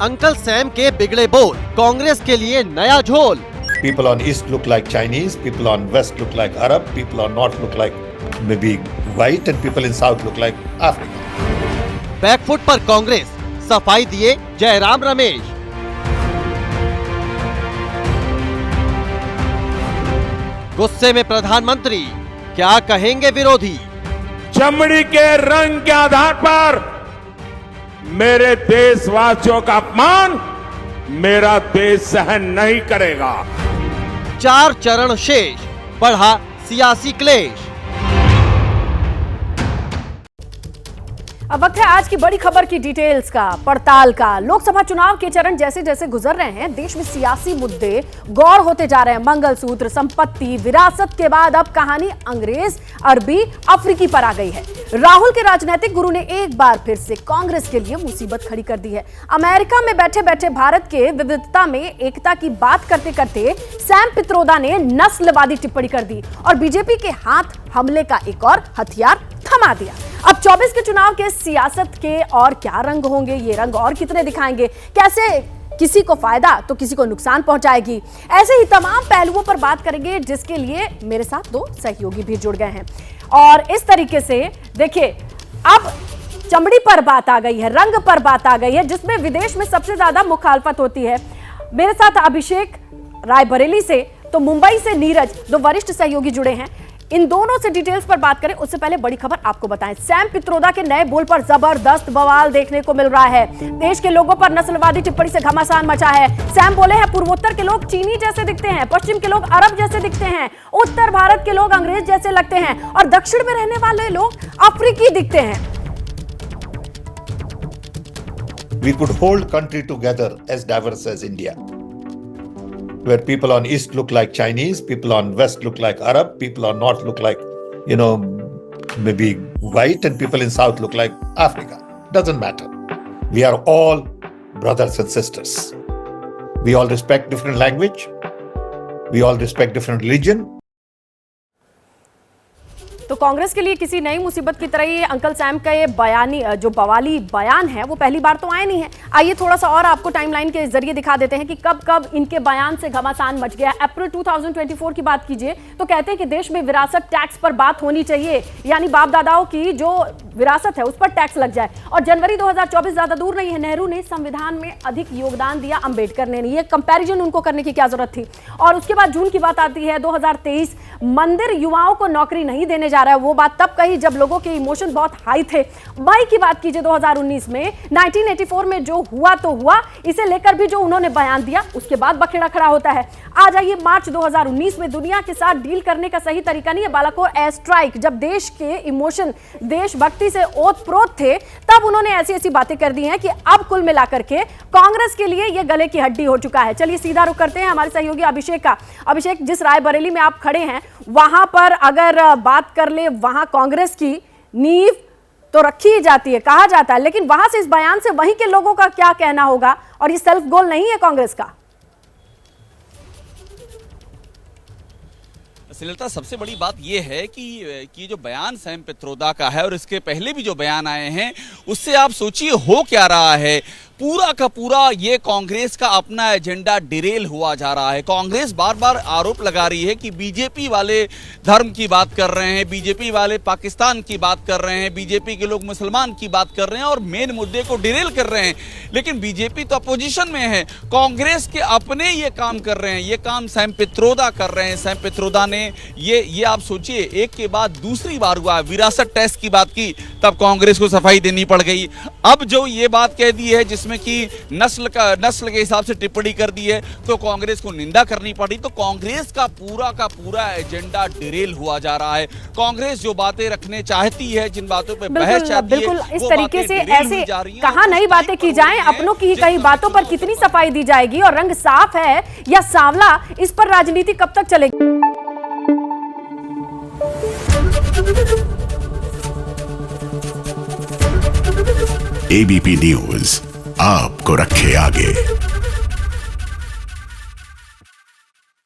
Uncle Sam के बिगड़े बोल, कांग्रेस के लिए नया झोल। People on east look like Chinese, people on west look like Arab, people on north look like maybe white and people in south look like African. Back foot पर कांग्रेस, सफाई दिए जयराम रमेश। गुस्से में प्रधानमंत्री, क्या कहेंगे विरोधी। चमड़ी के रंग के आधार पर मेरे देशवासियों का अपमान मेरा देश सहन नहीं करेगा। 4 चरण शेष, बढ़ा सियासी क्लेश। अब वक्त है आज की बड़ी खबर की डिटेल्स का, पड़ताल का। लोकसभा चुनाव के चरण जैसे जैसे गुजर रहे हैं, देश में सियासी मुद्दे गौर होते जा रहे हैं। मंगलसूत्र, संपत्ति, विरासत के बाद अब कहानी अंग्रेज, अरबी, अफ्रीकी पर आ गई है। राहुल के राजनीतिक गुरु ने एक बार फिर से कांग्रेस के लिए मुसीबत खड़ी कर दी है। अमेरिका में बैठे बैठे भारत के विविधता में एकता की बात करते करते सैम पित्रोदा ने नस्लवादी टिप्पणी कर दी और बीजेपी के हाथ हमले का एक और हथियार थमा दिया। अब 24 के चुनाव के सियासत के और क्या रंग होंगे, ये रंग और कितने दिखाएंगे, कैसे किसी को फायदा तो किसी को नुकसान पहुंचाएगी, ऐसे ही तमाम पहलुओं पर बात करेंगे, जिसके लिए मेरे साथ 2 सहयोगी भी जुड़ गए हैं। और इस तरीके से देखिए, अब चमड़ी पर बात आ गई है, रंग पर बात आ गई है, जिसमें विदेश में सबसे ज्यादा मुखालफत होती है। मेरे साथ अभिषेक रायबरेली से, तो मुंबई से नीरज, 2 वरिष्ठ सहयोगी जुड़े हैं। इन दोनों से डिटेल्स पर बात करें उससे पहले बड़ी खबर आपको बताएं। सैम पित्रोदा के नए बोल पर जबरदस्त बवाल देखने को मिल रहा है। देश के लोगों पर नस्लवादी टिप्पणी से घमासान मचा है। सैम बोले हैं, पूर्वोत्तर के लोग चीनी जैसे दिखते हैं, पश्चिम के लोग अरब जैसे दिखते हैं, उत्तर भारत के लोग अंग्रेज जैसे लगते हैं और दक्षिण में रहने वाले लोग अफ्रीकी दिखते हैं। We could hold country together as diverse as India, where people on east look like Chinese, people on west look like Arab, people on north look like, maybe white, and people in south look like Africa. Doesn't matter. We are all brothers and sisters. We all respect different language. We all respect different religion. तो कांग्रेस के लिए किसी नई मुसीबत की तरह ही uncle Sam का ये बयानी जो बवाली बयान है, वो पहली बार तो आए नहीं है। आइए थोड़ा सा और आपको टाइमलाइन के जरिए दिखा देते हैं कि कब कब इनके बयान से घमासान मच गया। अप्रैल 2024 की बात कीजिए तो कहते हैं कि देश में विरासत टैक्स पर बात होनी चाहिए, यानी बाप दादाओं की जो विरासत है उस पर टैक्स लग जाए। और जनवरी 2024 ज्यादा दूर नहीं है, नेहरू ने संविधान में अधिक योगदान दिया, अंबेडकर ने नहीं। ये कंपैरिजन उनको करने की क्या जरूरत थी। और उसके बाद जून की बात आती है 2023, मंदिर युवाओं को नौकरी नहीं देने जा रहा है। वो बात तब कही जब लोगों के इमोशन बहुत हाई थे। मई की बात कीजिए 2019 में, 1984 में जो हुआ तो हुआ, इसे लेकर भी जो उन्होंने बयान दिया उसके बाद बखेड़ा खड़ा होता है। आ जाइए मार्च 2019 में, दुनिया के साथ डील करने का सही तरीका नहीं है बालाकोट एयर स्ट्राइक। जब देश के इमोशन, देशभक्ति से ओतप्रोत थे, तब उन्होंने ऐसी ऐसी बातें कर दी हैं कि अब कुल मिलाकर के कांग्रेस के लिए यह गले की हड्डी हो चुका है। चलिए सीधा रुख करते हैं हमारे सहयोगी अभिषेक का। अभिषेक, जिस रायबरेली में आप खड़े हैं, वहां पर अगर बात कर ले, वहां कांग्रेस की नींव तो रखी ही जाती है, कहा जाता है, लेकिन वहां से इस बयान से वहीं के लोगों का क्या कहना होगा, और ये सेल्फ गोल नहीं है कांग्रेस का? श्रीलता, सबसे बड़ी बात यह है कि जो बयान सैम पित्रोदा का है और इसके पहले भी जो बयान आए हैं, उससे आप सोचिए हो क्या रहा है। पूरा का पूरा ये कांग्रेस का अपना एजेंडा डिरेल हुआ जा रहा है। कांग्रेस बार बार आरोप लगा रही है कि बीजेपी वाले धर्म की बात कर रहे हैं, बीजेपी वाले पाकिस्तान की बात कर रहे हैं, बीजेपी के लोग मुसलमान की बात कर रहे हैं और मेन मुद्दे को डिरेल कर रहे हैं। लेकिन बीजेपी तो अपोजिशन में है, कांग्रेस के अपने ये काम कर रहे हैं, ये काम सैम पित्रोदा कर रहे हैं। सैम पित्रोदा ने ये आप सोचिए, एक के बाद दूसरी बार हुआ, विरासत टैक्स की बात की, तब कांग्रेस को सफाई देनी पड़ गई। अब जो ये बात कह दी है जिसमें कि नस्ल के हिसाब से टिप्पणी कर दी है, तो कांग्रेस को निंदा करनी पड़ी। तो कांग्रेस का पूरा एजेंडा डिरेल हुआ जा रहा है। कांग्रेस जो बातें रखने चाहती है, जिन बातों पे बहस चाहती है, बिल्कुल इस तरीके से ऐसे कहां नई बातें की जाएं, अपनों की कई बातों पर कितनी सफाई दी जाएगी, और रंग साफ है या सांवला, इस पर राजनीति कब तक चलेगी। एबीपी न्यूज आपको रखे आगे।